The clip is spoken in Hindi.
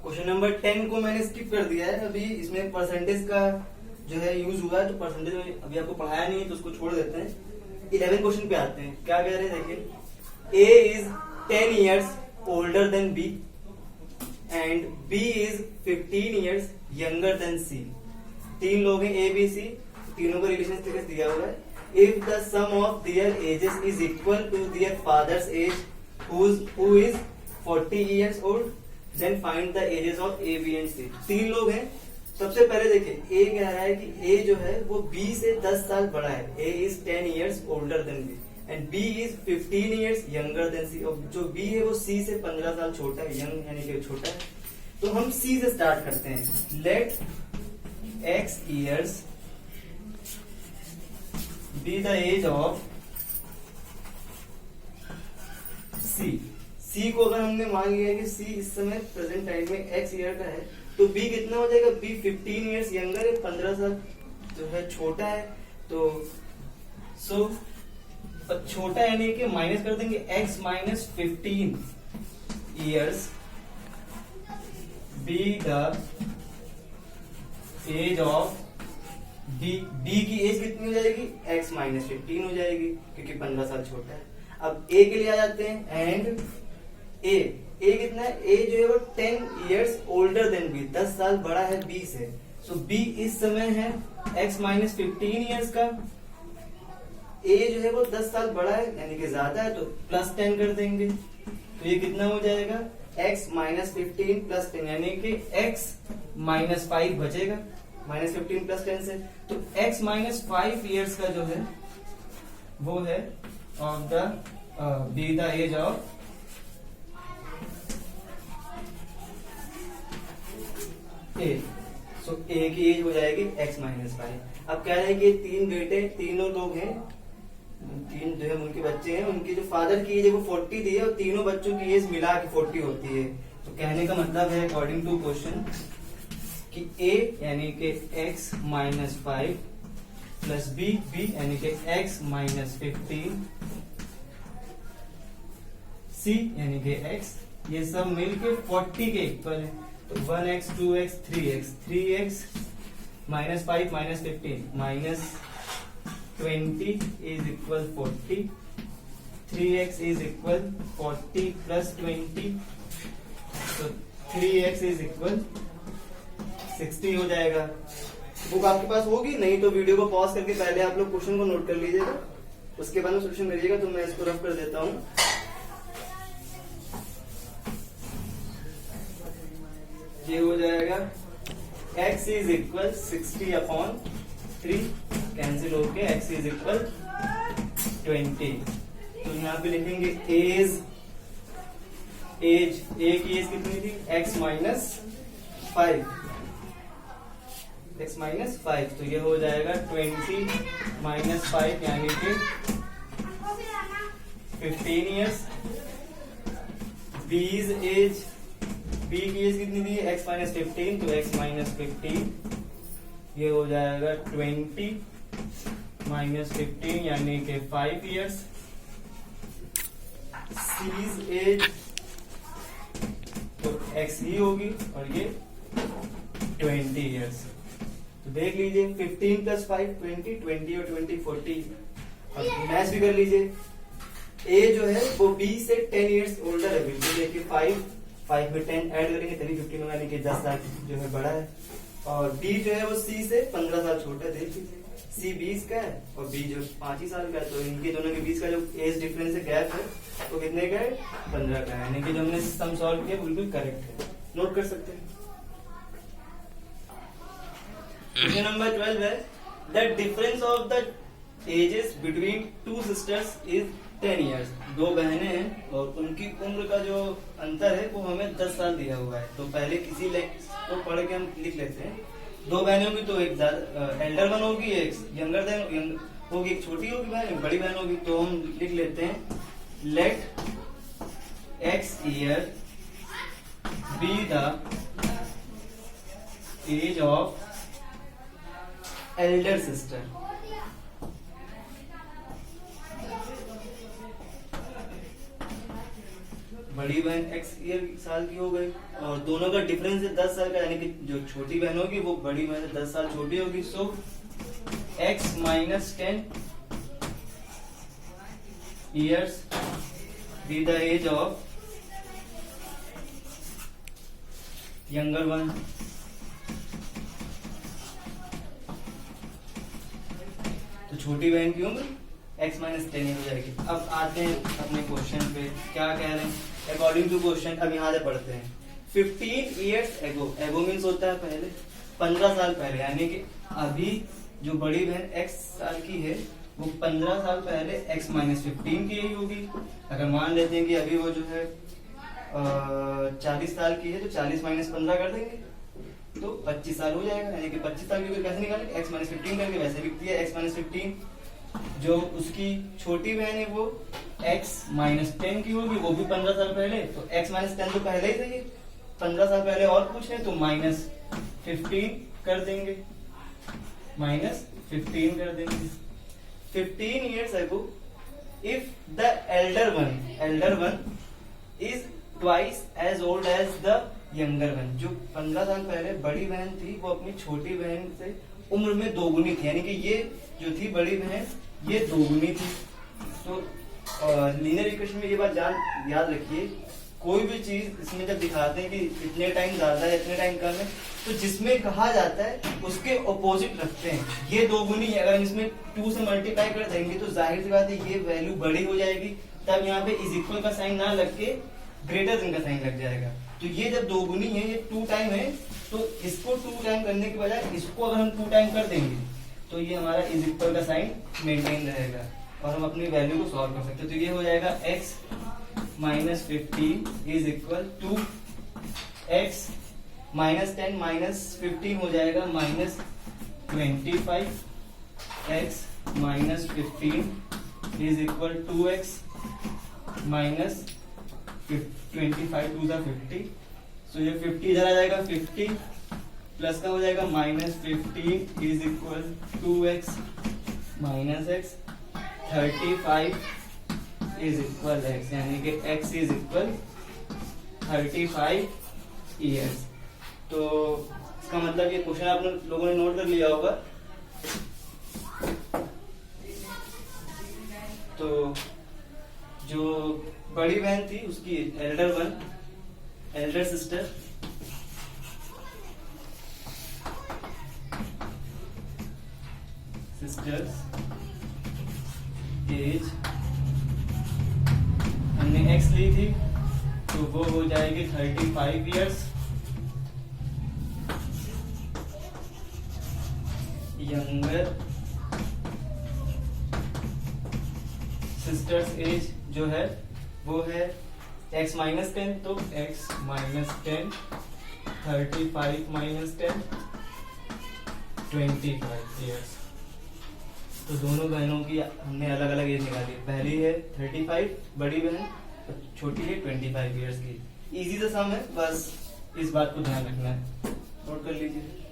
क्वेश्चन नंबर 10 को मैंने स्किप कर दिया है, अभी इसमें परसेंटेज का जो है यूज हुआ है, तो परसेंटेज में अभी आपको पढ़ाया नहीं है तो उसको छोड़ देते हैं। 11 क्वेश्चन पे आते हैं। क्या कह रहे हैं देखिए, A is 10 years older than B and B is 15 years younger than C। तीन लोग हैं A, B, C, तीनों का रिलेशन दिया हुआ है। If the sum of their ages is equal to their father's age who is 40 years old, then find the ages of A, B and C। तीन लोग हैं। सबसे पहले देखिए A कह रहा है कि A जो है वो B से 10 साल बड़ा है। A is 10 years older than B and B is 15 years younger than C। और जो B है वो C से 15 साल छोटा है, यंग यानी कि छोटा है। तो हम C से स्टार्ट करते हैं। Let X years be the age of C। C को अगर हमने मान लिया कि C इस समय प्रेजेंट टाइम में X ईयर का है, तो B कितना हो जाएगा? B 15 ईयर्स यंगर है, 15 साल जो है छोटा है। तो छोटा यानी कि माइनस कर देंगे X minus 15 years be the age of B। B की एज कितनी हो जाएगी? X माइनस 15 हो जाएगी, क्योंकि 15 साल छोटा है। अब A के लिए आ जाते हैं एंड A कितना है? A जो है वो 10 years older than B, 10 साल बड़ा है B से। सो B इस समय है X माइनस 15 ईयर्स का। A जो है वो 10 साल बड़ा है यानी कि ज्यादा है, तो प्लस 10 कर देंगे। तो ये कितना हो जाएगा? X माइनस 15 प्लस 10 यानी कि X माइनस 5 बचेगा, माइनस 15 प्लस 10 से। तो X माइनस 5 ईयर्स का जो है वो है of the be the age of A। So A की एज हो जाएगी X माइनस 5। अब कह रहे हैं कि तीन बेटे, तीनों लोग हैं, तीन जो है उनके बच्चे हैं, उनकी जो फादर की एज है वो 40 दी है और तीनों बच्चों की एज मिला के 40 होती है। तो कहने का मतलब है अकॉर्डिंग टू क्वेश्चन कि A यानी कि X माइनस 5 प्लस B यानी कि X माइनस 15, C यानी कि X, ये सब मिलके 40 के इक्वल है। तो 1x 2x 3x 3x minus 5 minus 15 minus 20 is equal 40। 3x is equal 40 plus 20, तो 3x इज इक्वल 60 हो जाएगा। बुक आपके पास होगी, नहीं तो वीडियो को पॉज करके पहले आप लोग क्वेश्चन को नोट कर लीजिएगा, उसके बाद में सोल्यूशन करिएगा। तो मैं इसको रफ कर देता हूँ। ये हो जाएगा x is equal 60 upon 3, cancel होके x इज इक्वल 20। तो यहाँ पे लिखेंगे एज A की एज कितनी थी? x minus 5, x minus 5। तो ये हो जाएगा 20 माइनस 5 यानी कि 15 ईयर्स। B की एज कितनी थी? x माइनस 15, तो x माइनस 15 ये हो जाएगा 20 माइनस 15 यानी कि 5 ईयर्स। C's एज तो x ही होगी और ये 20 ईयर्स। तो देख लीजिए 15 प्लस 5 20, 20 और 20 40। अब मैच भी कर लीजिए। A जो है वो B से 10 ईयर्स ओल्डर है, बिल्कुल देखिए 5 में 10 ऐड करेंगे तभी 15 होगा, यानी कि 10 साल जो है बड़ा है। और B जो है वो C से 15 साल छोटा है। देख लीजिए C 20 का है और B जो 5 ही साल का है, तो इनके दोनों के बीच का जो एज डिफरेंस है, गैप है, तो कितने का है? 15 का है। यानी कि जो हमने सम सॉल्व किया बिल्कुल करेक्ट है, नोट कर सकते हैं। क्वेश्चन नंबर 12 है the difference of the ages between two sisters is 10 years। दो बहनें हैं और उनकी उम्र का जो अंतर है वो हमें 10 साल दिया हुआ है। तो पहले किसी को पढ़ के हम लिख लेते हैं। दो बहनें होंगी तो एक एल्डर वन होगी, एक यंगर देन होगी, एक छोटी होगी बहन, एक बड़ी बहन होगी। तो हम लिख लेते हैं let X year be the age of elder sister. बड़ी बहन x साल की हो गई और दोनों का डिफरेंस है 10 साल का, यानी कि जो छोटी बहन होगी वो बड़ी बहन से 10 साल छोटी होगी। सो x minus 10 years be the age of younger one। तो छोटी बहन की उम्र x माइनस 10 हो जाएगी। अब आते हैं अपने क्वेश्चन पे, क्या कह रहे हैं अकॉर्डिंग टू क्वेश्चन। अब यहाँ से पढ़ते हैं 15 years ago, एगो मीन्स होता है पहले, 15 साल पहले, यानी कि अभी जो बड़ी बहन x साल की है वो 15 साल पहले x माइनस 15 की ही होगी। अगर मान लेते हैं कि अभी वो जो है 40 साल की है तो 40 माइनस 15 कर देंगे तो 25 साल हो जाएगा, यानी कि 25 साल की उम्र कैसे निकालेंगे x माइनस 15 करके, वैसे लिखती है x माइनस 15। जो उसकी छोटी बहन है वो x माइनस 10 की होगी, वो भी 15 साल पहले, तो x माइनस 10 तो पहले ही सही है, 15 साल पहले और पूछ रहे तो माइनस 15 कर देंगे, माइनस 15 कर देंगे। 15 years ago, if the elder one is twice as old as the younger one, जो 15 साल पहले बड़ी बहन थी वो अपनी छोटी बहन से उम्र में दोगुनी थी, यानी कि ये जो थी बड़ी बहन ये दोगुनी थी। तो लीनियर इक्वेशन में ये बात याद रखिए, कोई भी चीज इसमें जब दिखाते हैं कि इतने टाइम ज्यादा है इतने टाइम कम है, तो जिसमें कहा जाता है उसके ऑपोजिट रखते हैं। ये दोगुनी है, अगर इसमें 2 से मल्टीप्लाई कर देंगे तो जाहिर सी बात है ये वैल्यू बड़ी हो जाएगी, तब यहाँ पे इज इक्वल का साइन ना लग के ग्रेटर देन का साइन लग जाएगा। तो ये जब दोगुनी है, ये 2 टाइम है, तो इसको 2 टाइम करने के बजाय इसको अगर हम 2 टाइम कर देंगे तो ये हमारा इज इक्वल का साइन मेंटेन रहेगा और हम अपनी वैल्यू को सॉल्व कर सकते हैं। तो ये हो जाएगा x minus 15 is equal to x minus 10 minus 15 हो जाएगा minus 25, x minus 15 is equal to x minus 25 to the 50। So ये 50 इधर आ जाएगा, 50 प्लस का हो जाएगा minus 15 is equal to x minus x, 35 is equal x, यानी कि x इज इक्वल 35 ईयर्स। तो इसका मतलब ये क्वेश्चन आप लोगों ने नोट कर लिया होगा। तो जो बड़ी बहन थी उसकी एल्डर सिस्टर एज हमने x ली थी तो वो हो जाएगी 35 इयर्स। यंगर सिस्टर्स एज जो है वो है x माइनस 10, तो x माइनस 10, 35 माइनस 10, 25 इयर्स। तो दोनों बहनों की हमने अलग अलग एज निकाली, पहली है 35 बड़ी बहन, छोटी है 25 इयर्स की। इजी सा सम है, बस इस बात को ध्यान रखना है, नोट कर लीजिए।